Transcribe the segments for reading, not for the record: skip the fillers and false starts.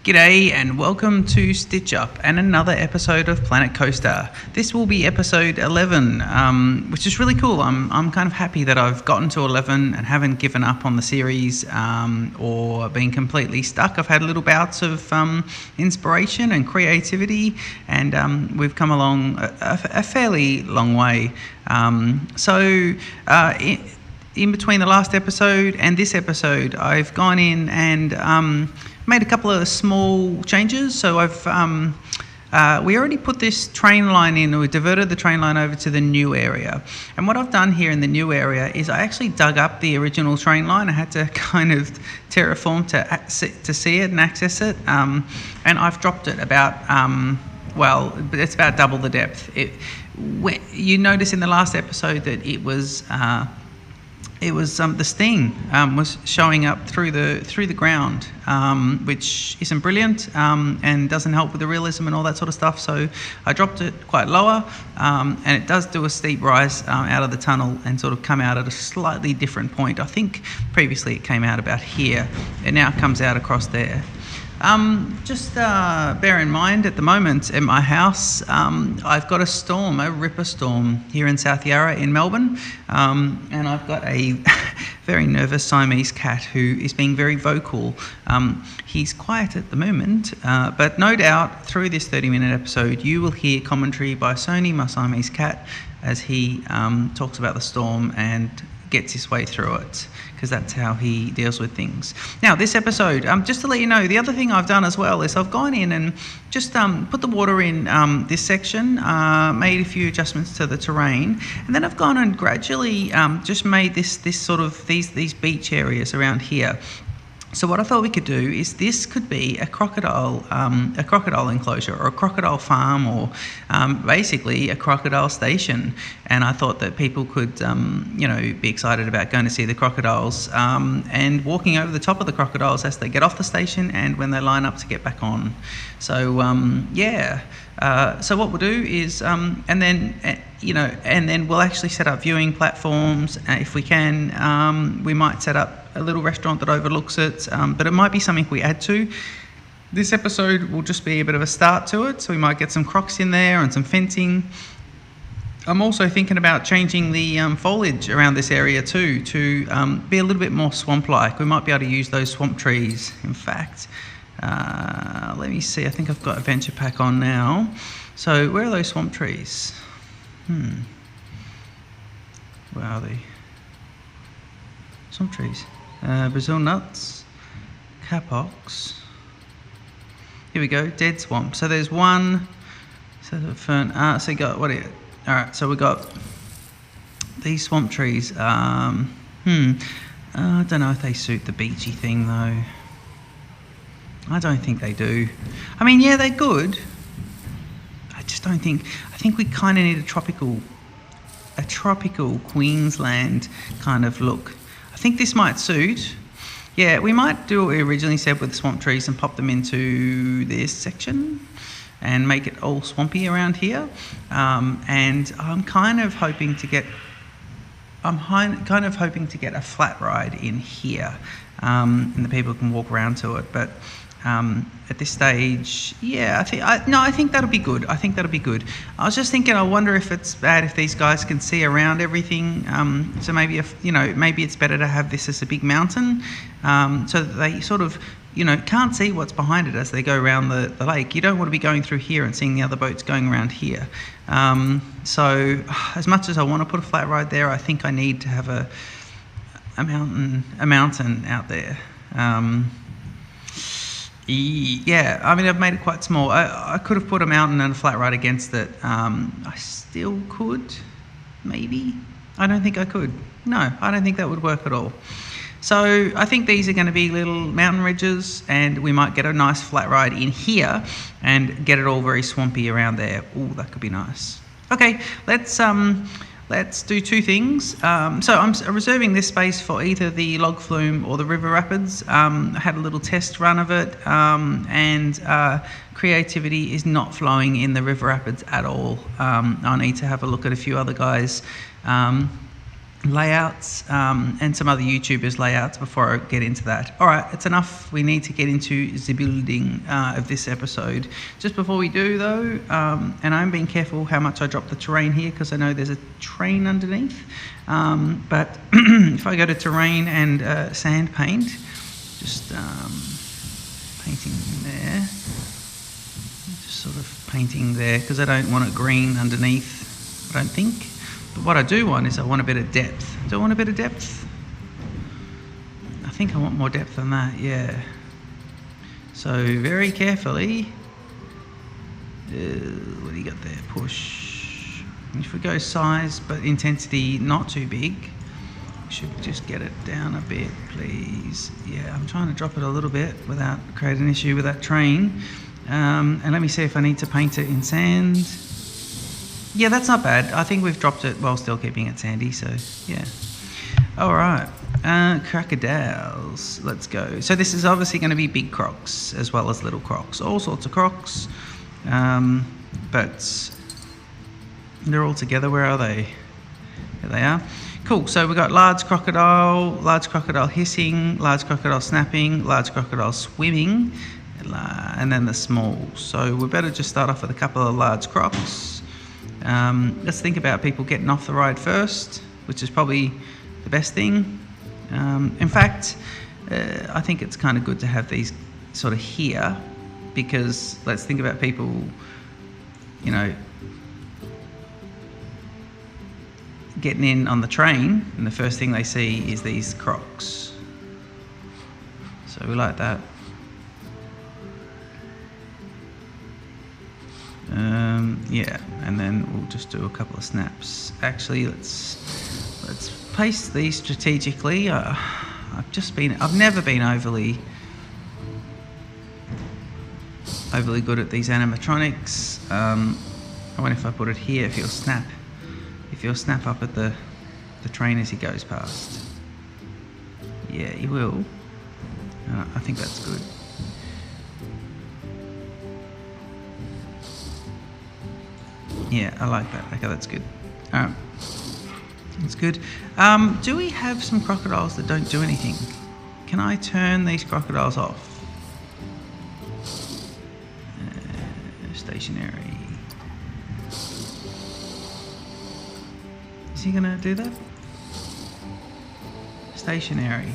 G'day and welcome to Stitch Up and another episode of Planet Coaster. This will be episode 11, which is really cool. I'm kind of happy that I've gotten to 11 and haven't given up on the series or been completely stuck. I've had little bouts of inspiration and creativity, and we've come along a fairly long way. In between the last episode and this episode, I've gone in and made a couple of small changes. So we already put this train line in. We diverted the train line over to the new area. And what I've done here in the new area is I actually dug up the original train line. I had to kind of terraform to see it and access it. And I've dropped it about, it's about double the depth. You notice in the last episode that it was the sting was showing up through the ground, which isn't brilliant and doesn't help with the realism and all that sort of stuff. So I dropped it quite lower, and it does do a steep rise out of the tunnel and sort of come out at a slightly different point. I think previously it came out about here. It now comes out across there. Just bear in mind at the moment at my house, I've got a ripper storm here in South Yarra in Melbourne, and I've got a very nervous Siamese cat who is being very vocal. He's quiet at the moment, but no doubt through this 30-minute episode you will hear commentary by Sony, my Siamese cat, as he talks about the storm and gets his way through it, because that's how he deals with things. Now, this episode, just to let you know, the other thing I've done as well is I've gone in and just put the water in this section, made a few adjustments to the terrain, and then I've gone and gradually just made this sort of these beach areas around here. So what I thought we could do is this could be a crocodile enclosure or a crocodile farm, or basically a crocodile station. And I thought that people could, be excited about going to see the crocodiles and walking over the top of the crocodiles as they get off the station and when they line up to get back on. So so what we'll do is, and then we'll actually set up viewing platforms if we can. We might set up a little restaurant that overlooks it, but it might be something we add to. This episode will just be a bit of a start to it, so we might get some Crocs in there and some fencing. I'm also thinking about changing the foliage around this area too, to be a little bit more swamp-like. We might be able to use those swamp trees, in fact. Let me see, I think I've got Adventure Pack on now. So where are those swamp trees? Where are they? Swamp trees. Brazil nuts, capox. Here we go, dead swamp. So there's one. So the fern. So you got what? All right. So we got these swamp trees. I don't know if they suit the beachy thing though. I don't think they do. I mean, yeah, they're good. I just don't think. I think we kind of need a tropical Queensland kind of look. I think this might suit. Yeah, we might do what we originally said with the swamp trees and pop them into this section and make it all swampy around here. And I'm kind of hoping to get a flat ride in here, and the people can walk around to it. But at this stage, yeah, I think that'll be good. I think that'll be good. I was just thinking, I wonder if it's bad if these guys can see around everything. So maybe maybe it's better to have this as a big mountain, so that they sort of, can't see what's behind it as they go around the lake. You don't want to be going through here and seeing the other boats going around here. So as much as I want to put a flat ride there, I think I need to have a mountain out there. Yeah, I mean, I've made it quite small. I could have put a mountain and a flat ride against it. I still could, maybe. I don't think I could. No, I don't think that would work at all. So I think these are going to be little mountain ridges, and we might get a nice flat ride in here and get it all very swampy around there. Ooh, that could be nice. Okay, let's do two things. So I'm reserving this space for either the log flume or the river rapids. I had a little test run of it, and creativity is not flowing in the river rapids at all. I need to have a look at a few other guys. layouts and some other YouTubers' layouts before I get into that. All right, it's enough. We need to get into the building of this episode. Just before we do, though, and I'm being careful how much I drop the terrain here because I know there's a train underneath. But if I go to terrain and sand paint, just painting there, just sort of painting there because I don't want it green underneath, I don't think. But what I do want is I want a bit of depth. Do I want a bit of depth? I think I want more depth than that, yeah. So very carefully, what do you got there? Push. If we go size but intensity not too big, we should just get it down a bit, please. Yeah, I'm trying to drop it a little bit without creating an issue with that train. And let me see if I need to paint it in sand. Yeah, that's not bad. I think we've dropped it while still keeping it sandy, so yeah. All right, crocodiles, let's go. So this is obviously going to be big Crocs as well as little Crocs, all sorts of Crocs, but they're all together. Where are they? There they are. Cool, so we've got large crocodile hissing, large crocodile snapping, large crocodile swimming, and then the small. So we better just start off with a couple of large Crocs. Let's think about people getting off the ride first, which is probably the best thing. In fact, I think it's kind of good to have these sort of here, because let's think about people, you know, getting in on the train, and the first thing they see is these Crocs. So we like that. Yeah, and then we'll just do a couple of snaps. Actually, let's place these strategically. I've never been overly good at these animatronics. I wonder if I put it here, if he'll snap up at the train as he goes past. Yeah, he will. I think that's good. Yeah, I like that. Okay, that's good. All right, that's good. Do we have some crocodiles that don't do anything? Can I turn these crocodiles off? Stationary. Is he gonna do that? Stationary.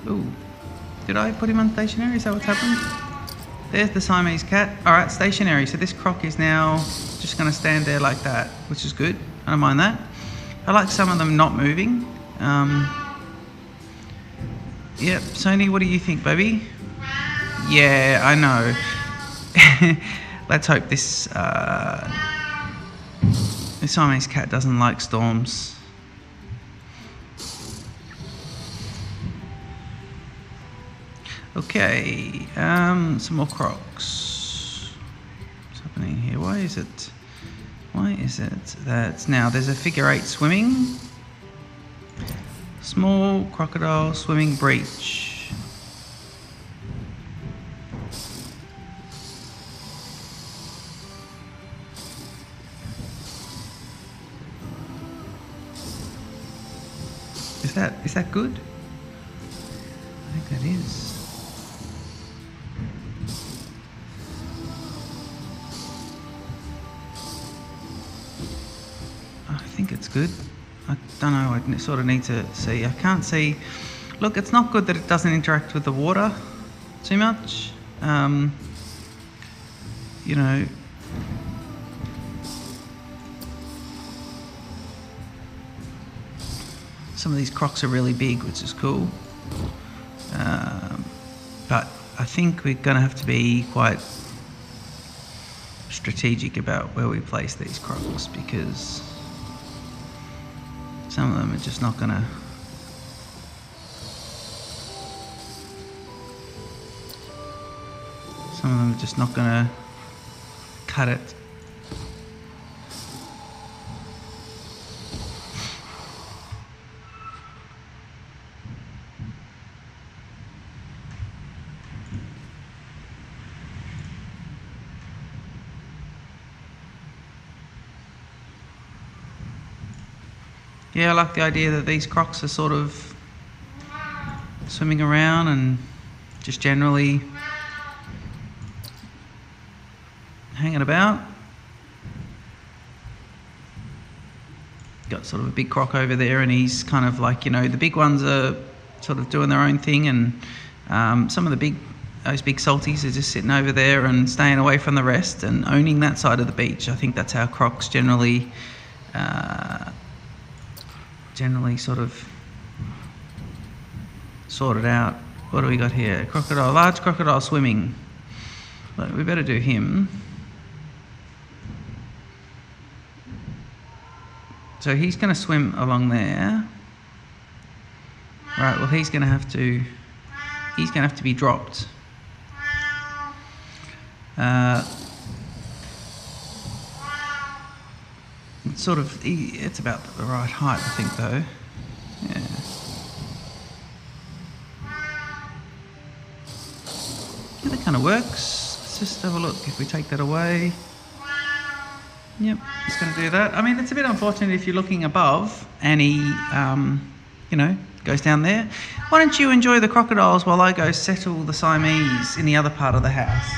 Ooh. Did I put him on stationary? Is that what's happened? There's the Siamese cat. All right, stationary. So this croc is now just going to stand there like that, which is good. I don't mind that. I like some of them not moving. Yep, Sony, what do you think, baby? Yeah, I know. Let's hope this Siamese cat doesn't like storms. Okay, some more Crocs. What's happening here? Why is it that now there's a figure 8 swimming? Small crocodile swimming breach. Is that good? I think that is. I think it's good. I don't know, I sort of need to see. I can't see. Look, it's not good that it doesn't interact with the water too much. You know, some of these Crocs are really big, which is cool. But I think we're going to have to be quite strategic about where we place these Crocs, because some of them are just not going to. Some of them are just not going to cut it. Yeah, I like the idea that these Crocs are sort of swimming around and just generally hanging about. Got sort of a big Croc over there, and he's kind of like, the big ones are sort of doing their own thing, and some of those big salties are just sitting over there and staying away from the rest and owning that side of the beach. I think that's how Crocs generally sort of sort it out. What do we got here? Large crocodile swimming. Well, we better do him. So he's going to swim along there. Right, well he's going to have to be dropped. It's about the right height, I think, though. Yeah. Yeah, that kind of works. Let's just have a look. If we take that away. Yep, it's going to do that. I mean, it's a bit unfortunate if you're looking above and he, goes down there. Why don't you enjoy the crocodiles while I go settle the Siamese in the other part of the house?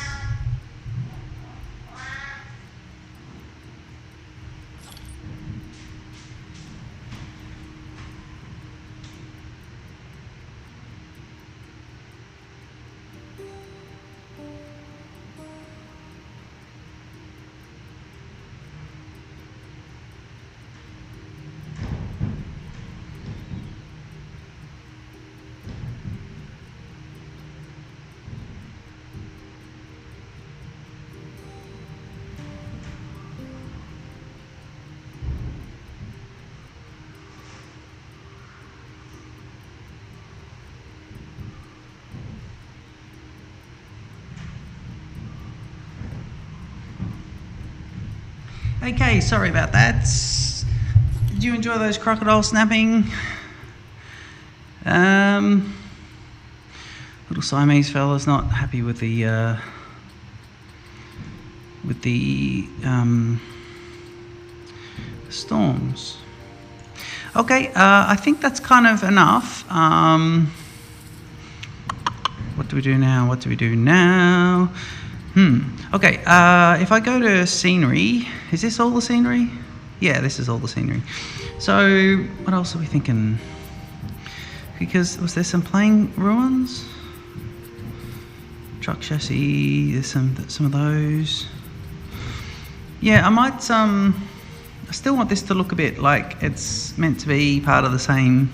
Okay, sorry about that. Did you enjoy those crocodile snapping? Little Siamese fella's not happy with the storms. Okay, I think that's kind of enough. What do we do now? Okay, if I go to scenery, is this all the scenery? Yeah, this is all the scenery. So, what else are we thinking? Because, was there some plain ruins? Truck chassis, there's some of those. Yeah, I might, I still want this to look a bit like it's meant to be part of the same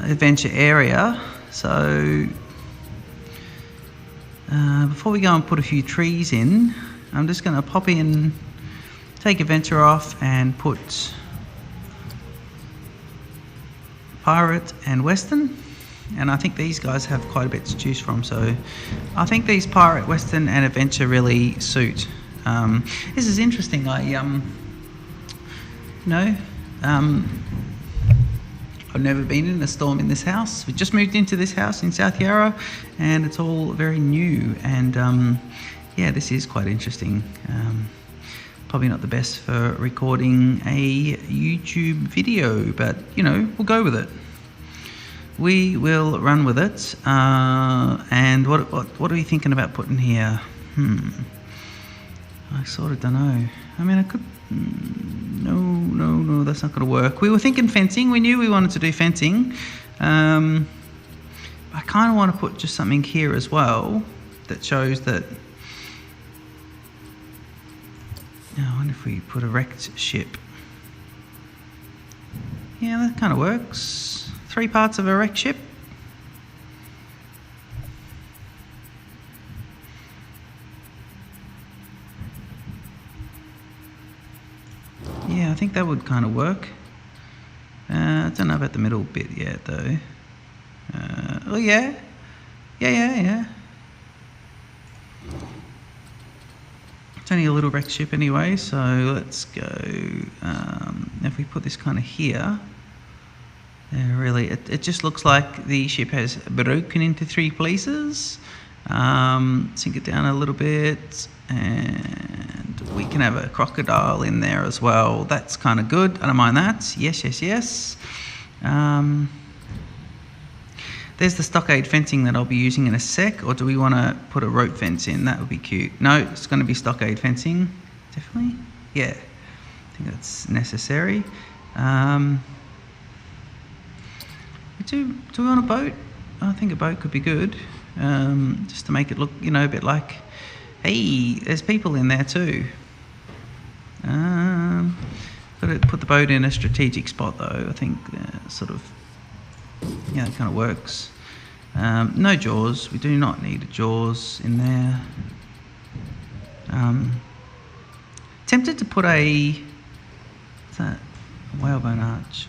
adventure area. So, before we go and put a few trees in, I'm just going to pop in, take adventure off and put pirate and western, and I think these guys have quite a bit to choose from, so I think these pirate, western and adventure really suit. This is interesting. I've never been in a storm in this house. We just moved into this house in South Yarra, and it's all very new. And yeah, this is quite interesting. Probably not the best for recording a YouTube video, but we'll go with it. We will run with it. And what are we thinking about putting here? I sort of don't know. I mean, I could. No, that's not going to work. We were thinking fencing. We knew we wanted to do fencing. I kind of want to put just something here as well that shows that. I wonder if we put a wrecked ship. Yeah, that kind of works. 3 parts of a wrecked ship. Yeah, I think that would kind of work. I don't know about the middle bit yet, though. Oh, yeah. Yeah. It's only a little wrecked ship anyway, so let's go. If we put this kind of here, really, it just looks like the ship has broken into 3 pieces. Sink it down a little bit, and We can have a crocodile in there as well. That's kind of good. I don't mind that. Yes, yes, yes. There's the stockade fencing that I'll be using in a sec, or do we want to put a rope fence in? That would be cute. No, it's going to be stockade fencing. Definitely. Yeah, I think that's necessary. Do we want a boat? I think a boat could be good, just to make it look, you know, a bit like, hey, there's people in there too. Got to put the boat in a strategic spot though. I think sort of, yeah, it kind of works. No jaws. We do not need a jaws in there. Tempted to put a, what's that? A whalebone arch.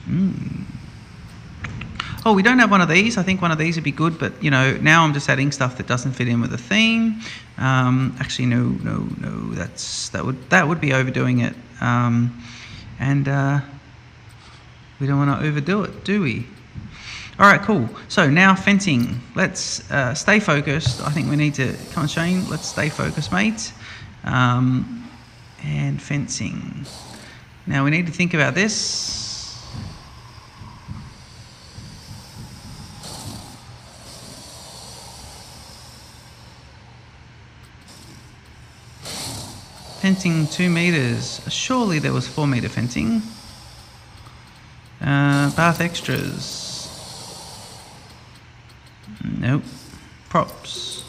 Oh, we don't have one of these. I think one of these would be good, but you know, now I'm just adding stuff that doesn't fit in with the theme. Actually, no. That would be overdoing it, and we don't want to overdo it, do we? All right, cool. So now fencing. Let's stay focused. I think we need to, come on, Shane. Let's stay focused, mate. And fencing. Now we need to think about this. Fencing 2 meters. Surely there was 4 meter fencing. Bath extras. Nope. Props.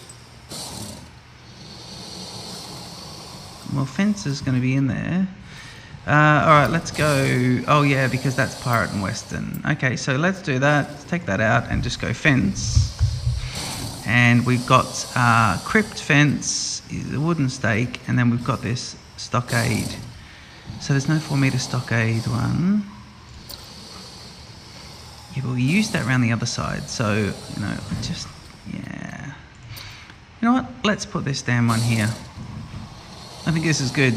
Well, fence is going to be in there. Alright, let's go. Oh yeah, because that's pirate and western. Okay, so let's do that. Let's take that out and just go fence. And we've got crypt fence, the wooden stake, and then we've got this stockade. So there's no 4 meter stockade one. Yeah, but we used that around the other side, so, you know, just, yeah. You know what? Let's put this damn one here. I think this is good.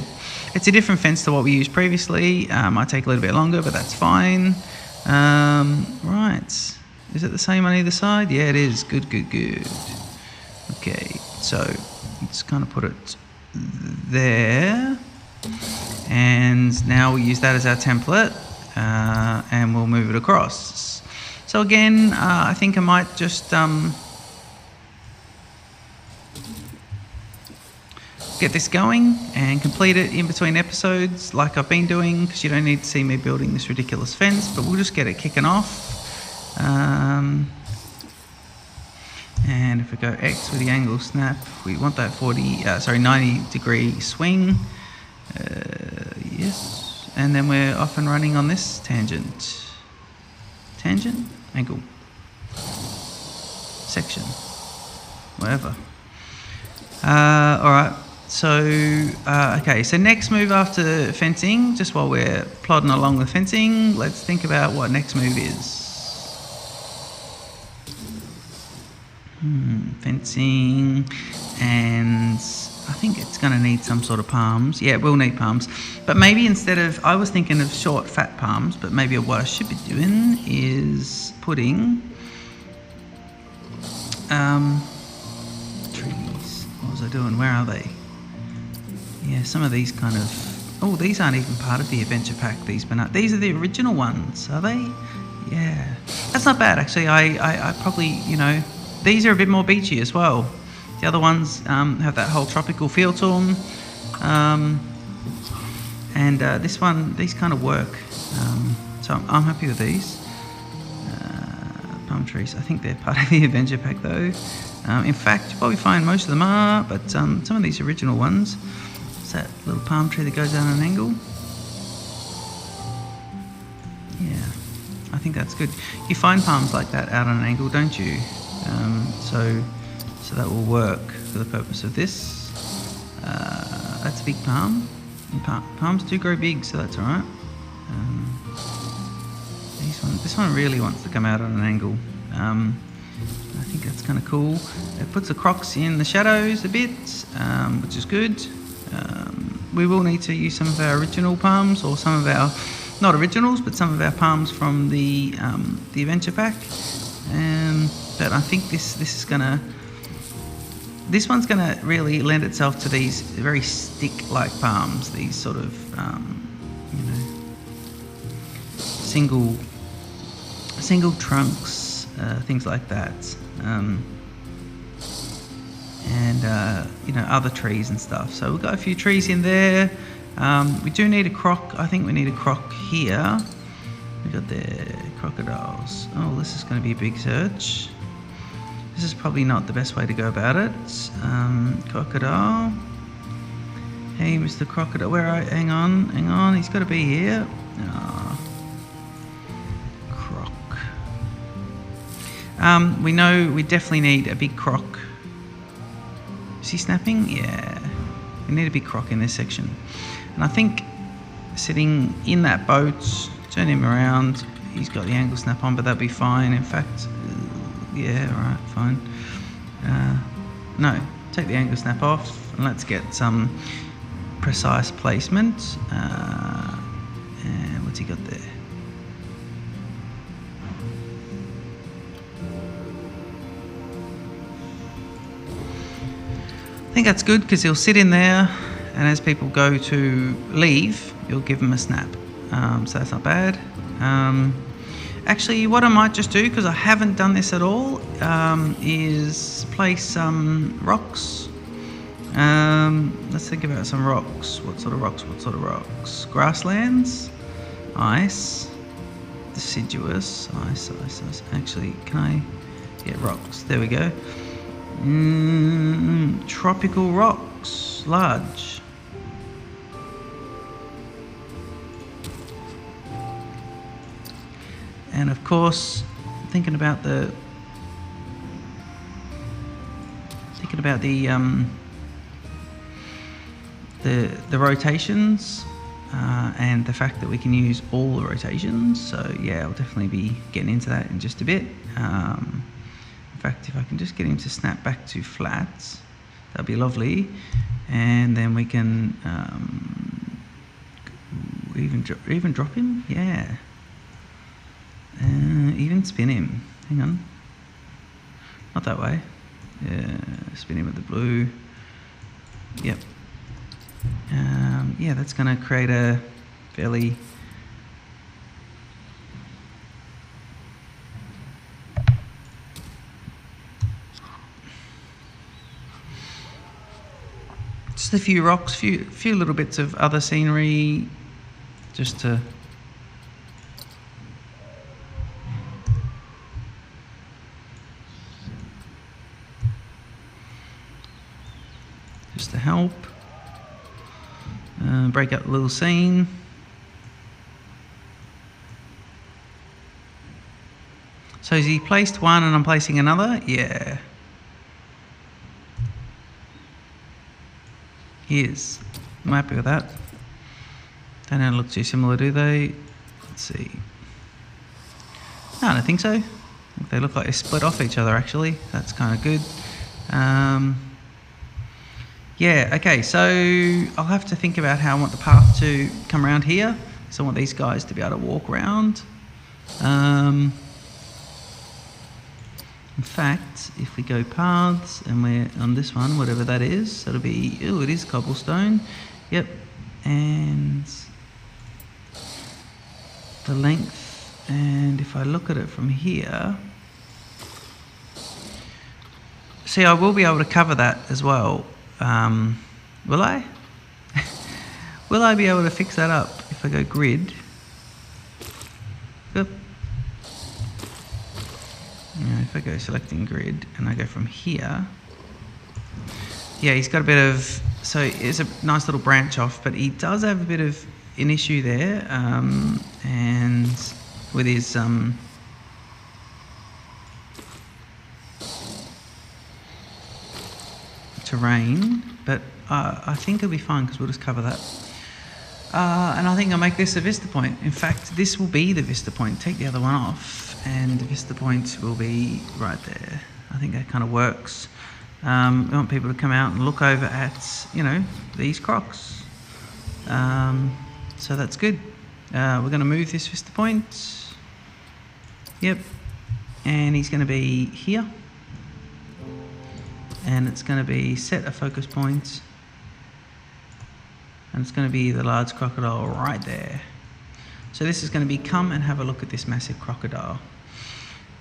It's a different fence to what we used previously. Might take a little bit longer, but that's fine. Right. Is it the same on either side? Yeah, it is. Good, good, good. Okay, so let's kind of put it there. And now we'll use that as our template, and we'll move it across. So again, I think I might just get this going and complete it in between episodes like I've been doing, because you don't need to see me building this ridiculous fence, but we'll just get it kicking off. And if we go X with the angle snap, we want that 90 degree swing. Yes, and then we're off and running on this tangent. Tangent, angle, section, whatever. All right. So, okay, so next move after fencing, just while we're plodding along with fencing, let's think about what next move is. Fencing, and I think it's going to need some sort of palms. Yeah, it will need palms. But maybe instead of, I was thinking of short, fat palms, but maybe what I should be doing is putting trees. What was I doing? Where are they? Yeah, some of these kind of, oh, these aren't even part of the adventure pack, these bananas. These are the original ones, are they? Yeah, that's not bad actually. I probably, you know, these are a bit more beachy as well. The other ones have that whole tropical feel to them, and this one, these kind of work. So I'm happy with these. Palm trees, I think they're part of the adventure pack though. In fact, you probably find most of them are, but some of these original ones. It's that little palm tree that goes down an angle. Yeah, I think that's good. You find palms like that out on an angle, don't you? So that will work for the purpose of this. That's a big palm. And palms do grow big, so that's all right. This one really wants to come out on an angle. I think that's kind of cool. It puts the Crocs in the shadows a bit, which is good. We will need to use some of our original palms, or some of our, not originals, but some of our palms from the adventure pack. But I think this is gonna This one's going to really lend itself to these very stick-like palms, these sort of, you know, single trunks, things like that, and you know, other trees and stuff. So we've got a few trees in there. We do need a croc. I think we need a croc here. We got the crocodiles. Oh, this is going to be a big search. This is probably not the best way to go about it. Crocodile. Hey, Mr. Crocodile, where are you? Hang on. He's got to be here. Oh. Croc. We know we definitely need a big croc. Is he snapping? Yeah. We need a big croc in this section. And I think sitting in that boat, turn him around. He's got the angle snap on, but that'll be fine. In fact, yeah, all right, fine. No, take the angle snap off and let's get some precise placement. And what's he got there? I think that's good because he'll sit in there, and as people go to leave, you'll give them a snap. So that's not bad. Actually, what I might just do, because I haven't done this at all, is place some rocks. Let's think about some rocks. What sort of rocks? Grasslands, ice, deciduous, ice. Actually, can I get rocks? There we go. Tropical rocks, large. And of course, thinking about the rotations and the fact that we can use all the rotations. So yeah, I'll definitely be getting into that in just a bit. In fact, if I can just get him to snap back to flats, that'd be lovely. And then we can even drop him. Yeah. Even spin him. Hang on. Not that way. Yeah, spin him with the blue. Yep. Yeah, that's going to create a fairly just a few rocks, few little bits of other scenery, just to help break up a little scene. So has he placed one and I'm placing another? Yeah. He is. I'm happy with that. They don't look too similar, do they? Let's see. No, I don't think so. They look like they split off each other actually. That's kind of good. Yeah, okay, so I'll have to think about how I want the path to come around here. So I want these guys to be able to walk around. In fact, if we go paths and we're on this one, whatever that is, it'll be, oh, it is cobblestone. Yep, and the length, and if I look at it from here, see, I will be able to cover that as well. Will I? Will I be able to fix that up if I go grid? Yep. Yeah, if I go selecting grid and I go from here, yeah, he's got a bit of, so it's a nice little branch off, but he does have a bit of an issue there, and with his terrain, but I think it'll be fine because we'll just cover that. And I think I'll make this a vista point. In fact, this will be the vista point. Take the other one off and the vista point will be right there. I think that kind of works. We want people to come out and look over at, you know, these Crocs. So that's good. We're going to move this vista point. Yep. And he's going to be here. and it's going to be set a focus point, and it's going to be the large crocodile right there. So this is going to be come and have a look at this massive crocodile.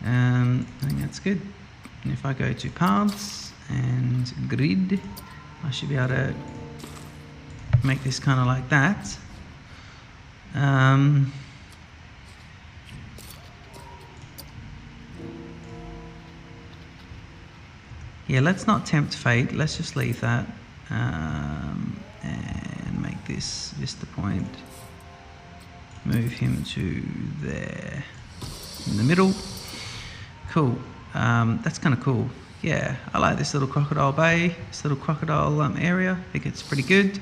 I think that's good. And if I go to paths and grid, I should be able to make this kind of like that. Yeah, let's not tempt fate. Let's just leave that and make this vista point. Move him to there in the middle. Cool. That's kind of cool. Yeah, I like this little crocodile bay, this little crocodile area. I think it's pretty good.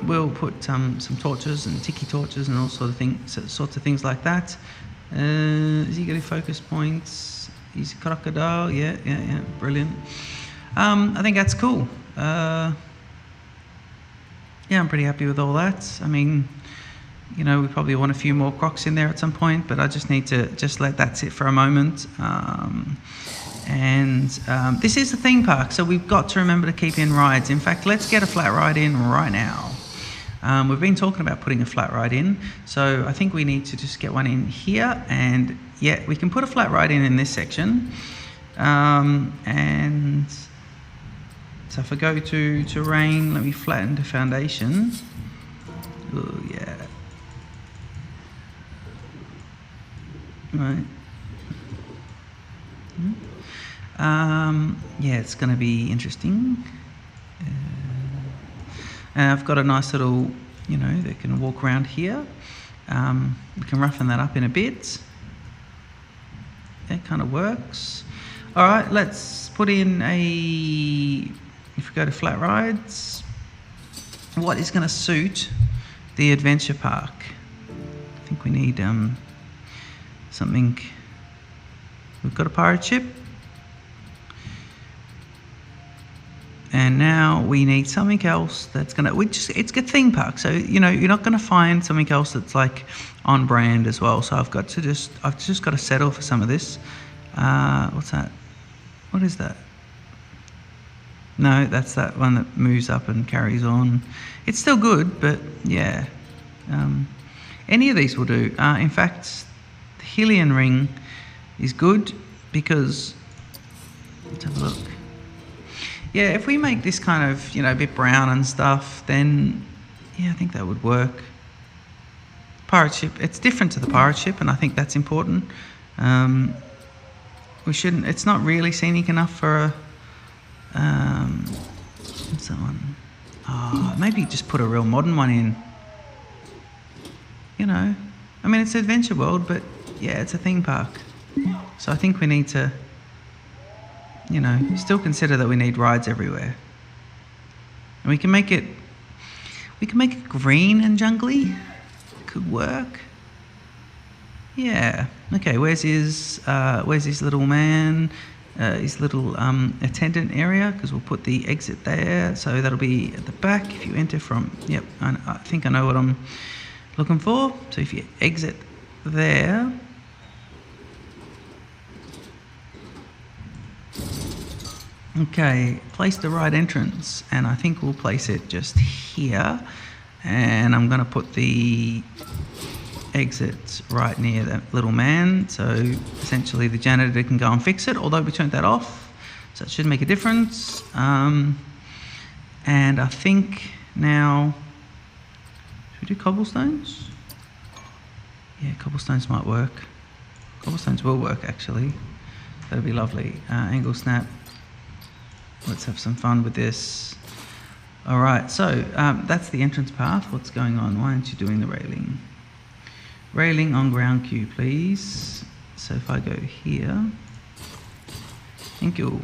We'll put some torches and tiki torches and all sorts of things like that. Is he getting focus points? He's a crocodile. Yeah, brilliant. I think that's cool. Yeah, I'm pretty happy with all that. I mean, you know, we probably want a few more Crocs in there at some point, but I just need to just let that sit for a moment. This is a theme park, so we've got to remember to keep in rides. In fact, let's get a flat ride in right now. We've been talking about putting a flat ride in, so I think we need to just get one in here, and yeah, we can put a flat ride in this section. And so if I go to terrain, let me flatten the foundation. Oh yeah. Right. Yeah, it's going to be interesting. And I've got a nice little, you know, they can walk around here. We can roughen that up in a bit. That kind of works. All right, let's put in if we go to flat rides, what is going to suit the adventure park? I think we need something. We've got a pirate ship. And now we need something else that's gonna. It's a theme park, so you know you're not gonna find something else that's like on brand as well. So I've just got to settle for some of this. What's that? What is that? No, that's that one that moves up and carries on. It's still good, but yeah, any of these will do. In fact, the Hylian ring is good because let's have a look. Yeah, if we make this kind of, you know, a bit brown and stuff, then yeah, I think that would work. Pirate ship, it's different to the pirate ship, and I think that's important. It's not really scenic enough for a, what's that one? Oh, maybe just put a real modern one in. You know, I mean, it's Adventure World, but yeah, it's a theme park. So I think we need to, you know, still consider that we need rides everywhere. And we can make it green and jungly. Could work. Yeah. Okay, where's his little man? His little attendant area, because we'll put the exit there. So that'll be at the back if you enter from, yep, I think I know what I'm looking for. So if you exit there, okay, place the right entrance, and I think we'll place it just here, and I'm going to put the exit right near that little man, so essentially the janitor can go and fix it, although we turned that off, so it should make a difference. And I think now, should we do cobblestones? Yeah, cobblestones might work. Cobblestones will work, actually. That'll be lovely. Angle snap. Let's have some fun with this. All right, so that's the entrance path. What's going on? Why aren't you doing the railing? Railing on ground queue, please. So if I go here, thank you.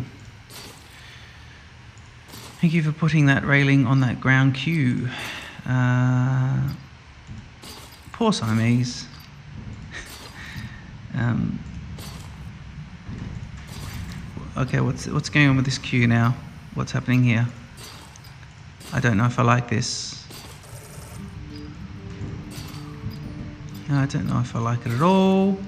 Thank you for putting that railing on that ground queue. Poor Siamese. Okay, what's going on with this queue now? What's happening here? I don't know if I like this. I don't know if I like it at all. Ooh,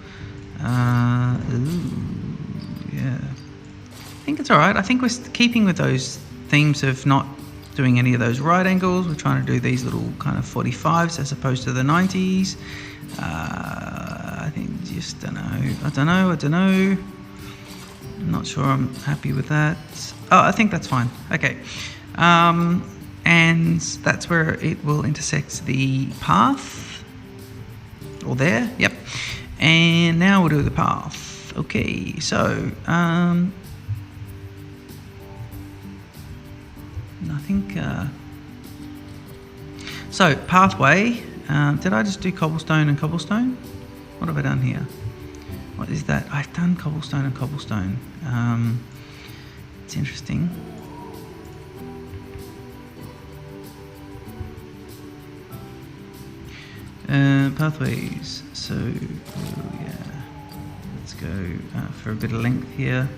yeah. I think it's all right. I think we're keeping with those themes of not doing any of those right angles. We're trying to do these little kind of 45s as opposed to the 90s. I think just I don't know. I'm not sure I'm happy with that. Oh, I think that's fine. Okay. And that's where it will intersect the path. Or there, yep. And now we'll do the path. Okay, so I think so pathway. Did I just do cobblestone and cobblestone? What have I done here? What is that? I've done cobblestone and cobblestone. It's interesting. Pathways. So yeah, let's go for a bit of length here.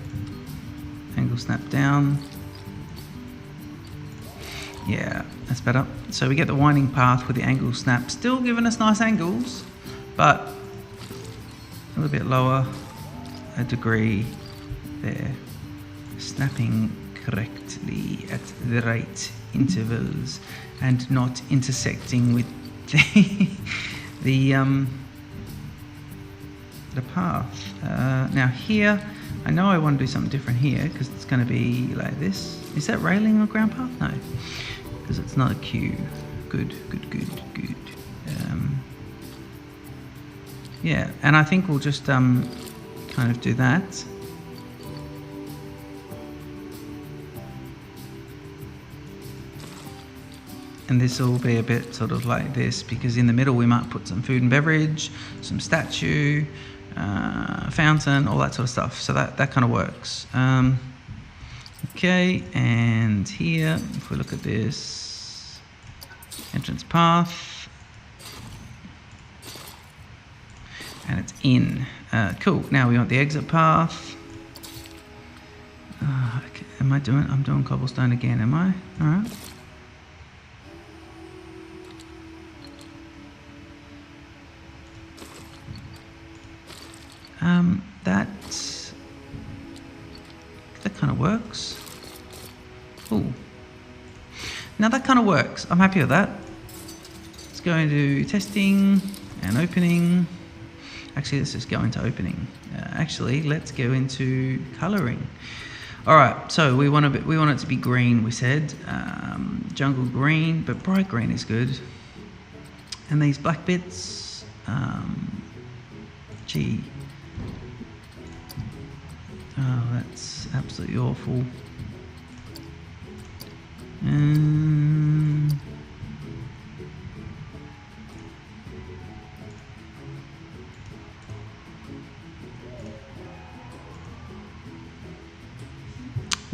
Angle snap down. Yeah, that's better. So we get the winding path with the angle snap, still giving us nice angles, but a little bit lower, a degree there. Snapping correctly at the right intervals and not intersecting with the path. Now here, I know I want to do something different here because it's going to be like this. Is that railing or ground path? No, because it's not a queue. Good. Yeah, and I think we'll just kind of do that. And this will be a bit sort of like this, because in the middle we might put some food and beverage, some statue, fountain, all that sort of stuff. So that kind of works. Okay, and here, if we look at this, entrance path, and it's in. Cool, now we want the exit path. Okay. I'm doing cobblestone again, am I? All right. That kind of works. Ooh. Now that kind of works. I'm happy with that. Let's go into testing and opening. Actually, let's just go into opening. Let's go into colouring. All right. So we want it to be green. We said jungle green, but bright green is good. And these black bits. Gee. Oh, that's absolutely awful.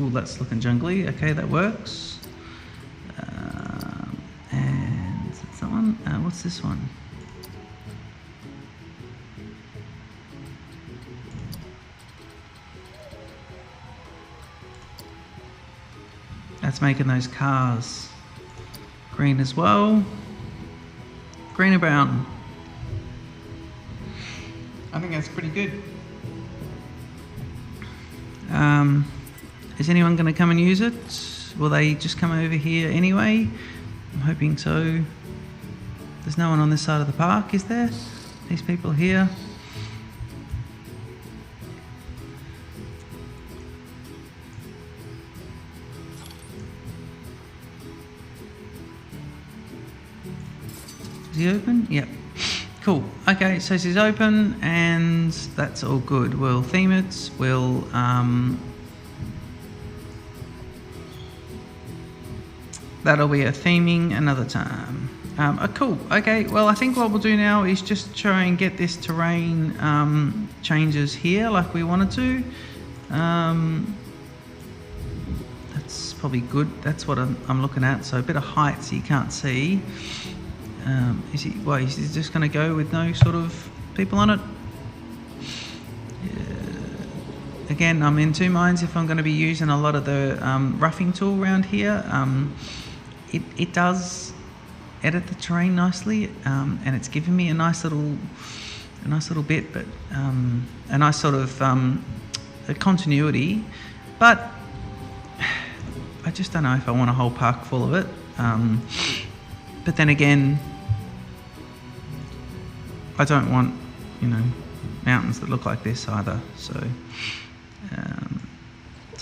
Oh, that's looking jungly. Okay, that works. And is that one? What's this one? That's making those cars green as well. Green and brown. I think that's pretty good. Is anyone going to come and use it? Will they just come over here anyway? I'm hoping so. There's no one on this side of the park, is there? These people here. Is he open? Yep. Cool. Okay, so this is open and that's all good. We'll theme it. We'll that'll be a theming another time. Cool. Okay, well I think what we'll do now is just try and get this terrain changes here like we wanted to. That's probably good. That's what I'm looking at. So a bit of height so you can't see. Is he just going to go with no sort of people on it? Again, I'm in two minds if I'm going to be using a lot of the roughing tool around here. It does edit the terrain nicely, and it's giving me a nice little bit, but a nice sort of a continuity. But I just don't know if I want a whole park full of it. But then again, I don't want, mountains that look like this either. So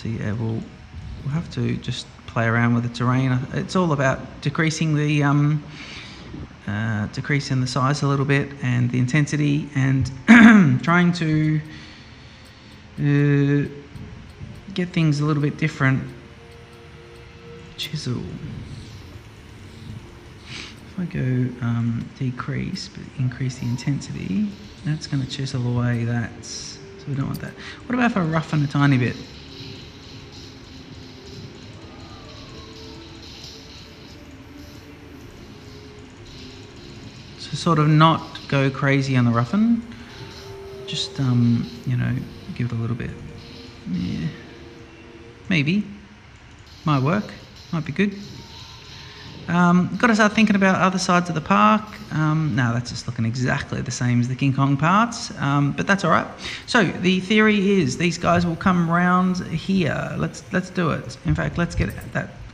yeah, we'll have to just play around with the terrain. It's all about decreasing the size a little bit and the intensity, and trying to get things a little bit different. Chisel. If I go decrease but increase the intensity, that's going to chisel away that. So we don't want that. What about if I roughen a tiny bit? So sort of not go crazy on the roughen. Just give it a little bit. Yeah. Maybe. Might work. Might be good. Got to start thinking about other sides of the park. No, that's just looking exactly the same as the King Kong parts, but that's all right. So the theory is these guys will come round here. Let's do it. In fact, let's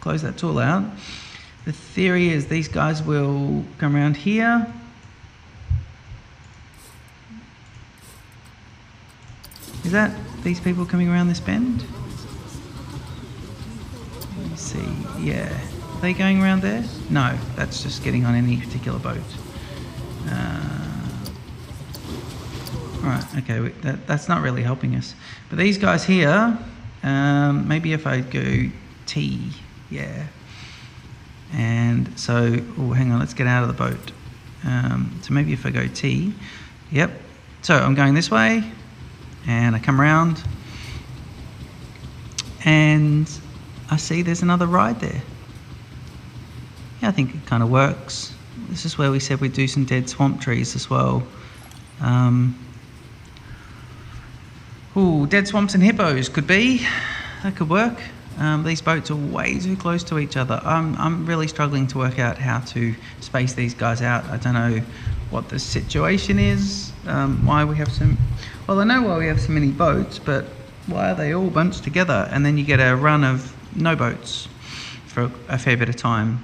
close that tool out. The theory is these guys will come around here. Is that these people coming around this bend? Let me see. Yeah. Are they going around there? No, that's just getting on any particular boat. Right, okay, that's not really helping us. But these guys here, maybe if I go T, yeah. And so, hang on, let's get out of the boat. So maybe if I go T, yep. So I'm going this way, and I come around, and I see there's another ride there. Yeah, I think it kind of works. This is where we said we'd do some dead swamp trees as well. Dead swamps and hippos could be. That could work. These boats are way too close to each other. I'm really struggling to work out how to space these guys out. I don't know what the situation is, why we have some... Well, I know why we have so many boats, but why are they all bunched together? And then you get a run of no boats for a fair bit of time.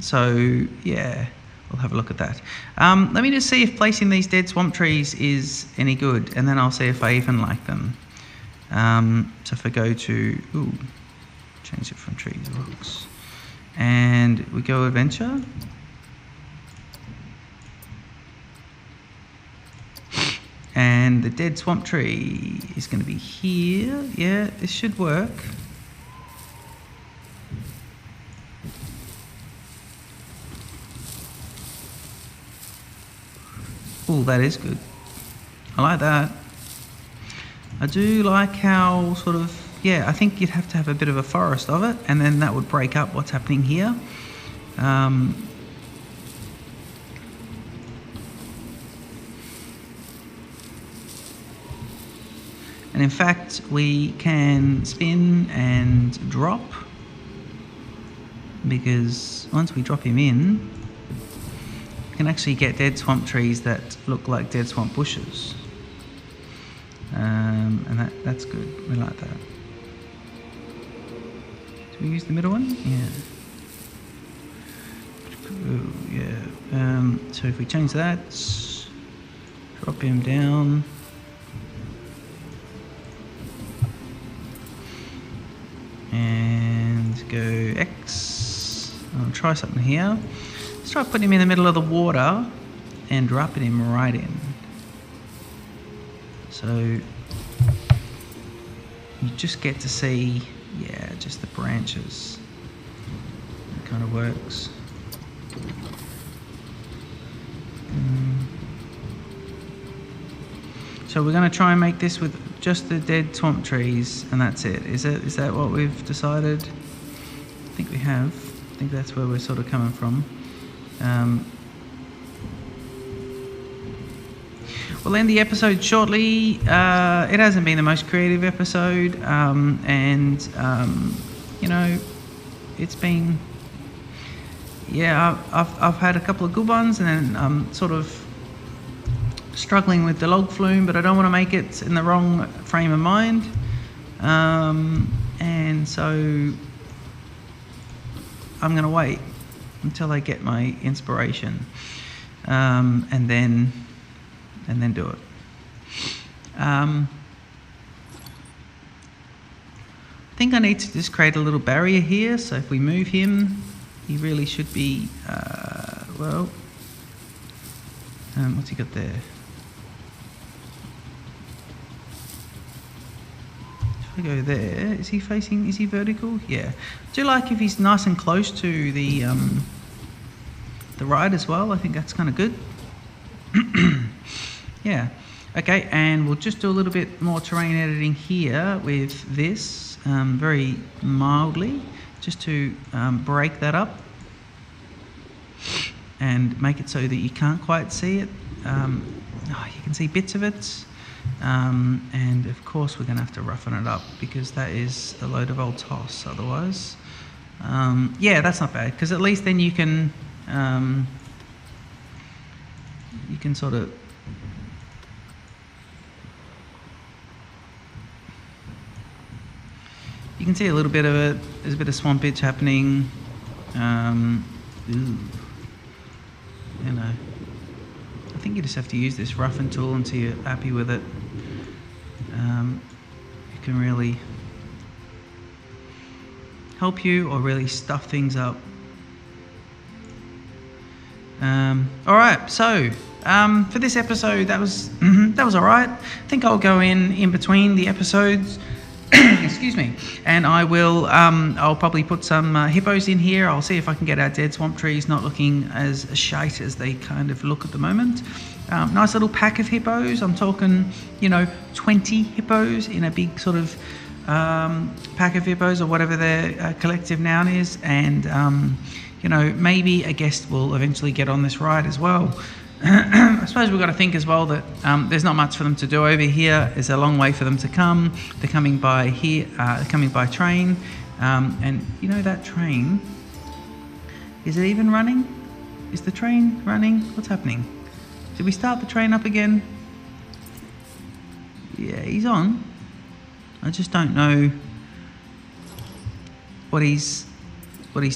So, yeah, we'll have a look at that. Let me just see if placing these dead swamp trees is any good, and then I'll see if I even like them. So if I go to, change it from trees to rocks, and we go adventure. And the dead swamp tree is going to be here. Yeah, this should work. Oh, that is good. I like that. I do like how sort of, yeah, I think you'd have to have a bit of a forest of it, and then that would break up what's happening here. And in fact, we can spin and drop, because once we drop him in, we can actually get dead swamp trees that look like dead swamp bushes. And that's good. We like that. Do we use the middle one? Yeah. Ooh, yeah. So if we change that, drop him down. And go X. I'll try something here. Let's try putting him in the middle of the water and dropping him right in. So you just get to see, yeah, just the branches. It kind of works. So we're going to try and make this with just the dead swamp trees, and that's it. Is that what we've decided? I think we have. I think that's where we're sort of coming from. We'll end the episode shortly. It hasn't been the most creative episode, and you know, it's been, yeah, I've had a couple of good ones, and then I'm sort of struggling with the log flume, but I don't want to make it in the wrong frame of mind. And so I'm going to wait until I get my inspiration, and then do it. I think I need to just create a little barrier here, so if we move him, he really should be, what's he got there? If I go there, is he vertical? Yeah. I do like if he's nice and close to the right as well. I think that's kind of good. Yeah. Okay, and we'll just do a little bit more terrain editing here with this, very mildly, just to break that up and make it so that you can't quite see it. You can see bits of it. And of course we're going to have to roughen it up because that is a load of old toss otherwise. Yeah, that's not bad, because at least then you can sort of you can see a little bit of it. There's a bit of swampage happening. I think you just have to use this roughen tool until you're happy with it. It can really help you or really stuff things up. All right, so for this episode, that was all right. I think I'll go in between the episodes. Excuse me, and I will. I'll probably put some hippos in here. I'll see if I can get our dead swamp trees not looking as shite as they kind of look at the moment. Nice little pack of hippos. I'm talking, 20 hippos in a big sort of pack of hippos, or whatever their collective noun is, and maybe a guest will eventually get on this ride as well. I suppose we've got to think as well that there's not much for them to do over here. It's a long way for them to come. They're coming by here, coming by train, and that train, is it even running? Is the train running? What's happening? Did we start the train up again? Yeah, he's on. I just don't know what he's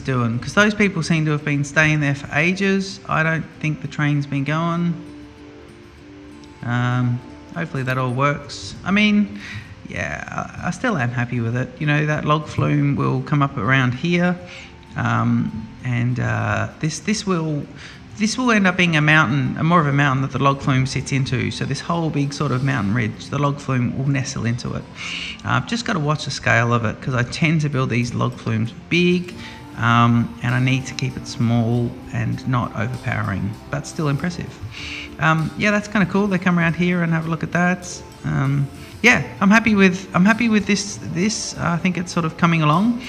doing, because those people seem to have been staying there for ages. I don't think the train's been going. Hopefully that all works. I mean, yeah, I still am happy with it. That log flume will come up around here, and this will end up being a mountain, more of a mountain that the log flume sits into. So this whole big sort of mountain ridge, the log flume will nestle into it. I've just got to watch the scale of it, because I tend to build these log flumes big. And I need to keep it small and not overpowering, but still impressive. Yeah, that's kind of cool. They come around here and have a look at that. Yeah, I'm happy with this. I think it's sort of coming along.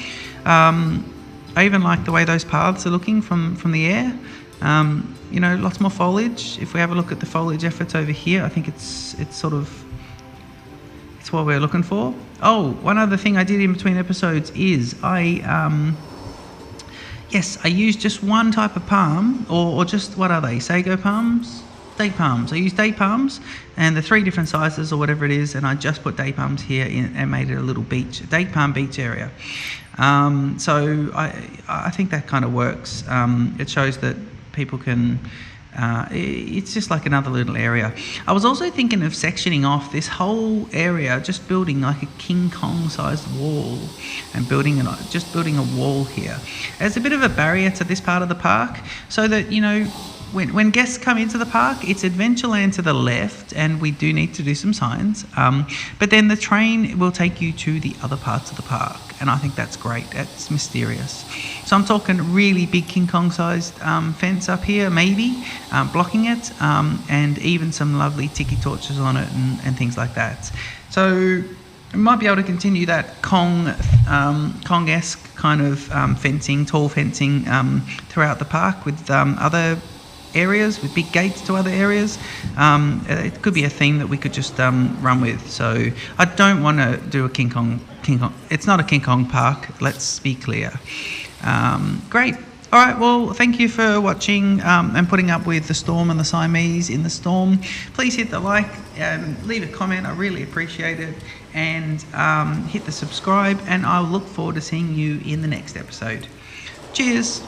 I even like the way those paths are looking from the air. Lots more foliage. If we have a look at the foliage efforts over here, I think it's what we're looking for. Oh, one other thing I did in between episodes is I used just one type of palm, or just, what are they, sago palms? Date palms. I used date palms, and the 3 different sizes or whatever it is, and I just put date palms here and made it a little beach, date palm beach area. So I think that kind of works. It shows that people can, it's just like another little area. I was also thinking of sectioning off this whole area, just building like a King Kong sized wall, and just building a wall here as a bit of a barrier to this part of the park, so that when guests come into the park, it's Adventureland to the left, and we do need to do some signs, but then the train will take you to the other parts of the park, and I think that's great. That's mysterious. So I'm talking really big King Kong sized fence up here, maybe blocking it, and even some lovely tiki torches on it and things like that. So we might be able to continue that Kong-esque kind of fencing, tall fencing throughout the park with other areas, with big gates to other areas. It could be a theme that we could just run with. So I don't want to do a King Kong. It's not a King Kong park, let's be clear. Great. All right, well, thank you for watching and putting up with the storm and the Siamese in the storm. Please hit the like, leave a comment, I really appreciate it, and hit the subscribe, and I'll look forward to seeing you in the next episode. Cheers.